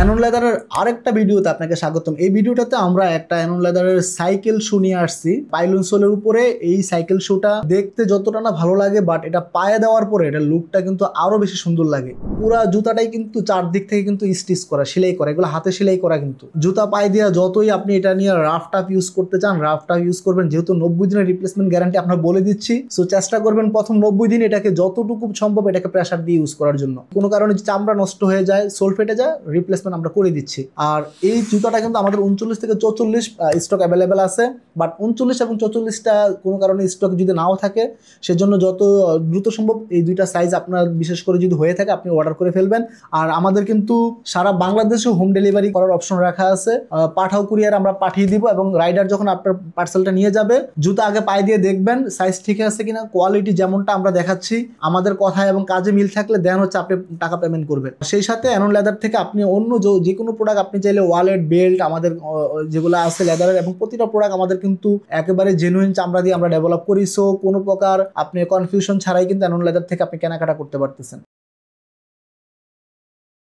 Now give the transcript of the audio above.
Anion লেদারের আরেকটা ভিডিওতে আপনাকে স্বাগতম। এই ভিডিওটাতে আমরা একটা অ্যানন লেদারের সাইকেল শু নিয়ে আসছি পাইলন সোলের উপরে। এই সাইকেল শুটা দেখতে যতটা না ভালো লাগে, বাট এটা পায়ে দেওয়ার পরে এটা লুকটা কিন্তু আরো বেশি সুন্দর লাগে। পুরা জুতাটাই কিন্তু চারদিক থেকে কিন্তু স্টিচ করা, সেলাই করা, এগুলো হাতে সেলাই করা। কিন্তু জুতা পায়ে দেওয়া যতই আপনি এটা নিয়ে রাফ টাফ ইউজ করতে চান, রাফ টাফ ইউজ করবেন, যেহেতু 90 দিনের রিপ্লেসমেন্ট গ্যারান্টি আমরা বলে দিচ্ছি। সো চেষ্টা করবেন প্রথম 90 দিন এটাকে যতটুকু সম্ভব এটাকে প্রেসার দিয়ে ইউজ করার জন্য। কোনো কারণে চামড়া নষ্ট হয়ে যায়, সোল ফেটে যায়, রিপ্লেসমেন্ট আমরা করে দিচ্ছি। আর এই জুতাটা কিন্তু আমাদের 39 থেকে 44 স্টক অ্যাভেলেবেল আছে, বাট 39 এবং 44টা কোনো কারণে স্টক যদি নাও থাকে, সেজন্য যত দ্রুত সম্ভব এই দুইটা সাইজ আপনার বিশেষ করে যদি হয়ে থাকে আপনি অর্ডার করে ফেলবেন। আর আমাদের কিন্তু সারা বাংলাদেশে হোম ডেলিভারি করার অপশন রাখা আছে। পাঠাও কুরিয়ার আমরা পাঠিয়ে দিব, এবং রাইডার যখন আপনার পার্সেলটা নিয়ে যাবে জুতা আগে পায়ে দিয়ে দেখবেন সাইজ ঠিক আছে কিনা, কোয়ালিটি যেমনটা আমরা দেখাচ্ছি আমাদের কথায় এবং কাজে মিল থাকলে দেন হচ্ছে আপনি টাকা পেমেন্ট করবেন। সেই সাথে অ্যানন লেদার থেকে আপনি অন্য যে কোনো প্রোডাক্ট আপনি চাইলে ওয়ালেট, বেল্ট, আমাদের যেগুলো আছে লেদারের, এবং প্রতিটা প্রোডাক্ট আমাদের কিন্তু একেবারে জেনুইন চামড়া দিয়ে আমরা ডেভেলপ করি। সো কোনো প্রকার আপনি কনফিউশন ছাড়াই কিন্তু অ্যানন লেদার থেকে আপনি কেনাকাটা করতে পারতেছেন।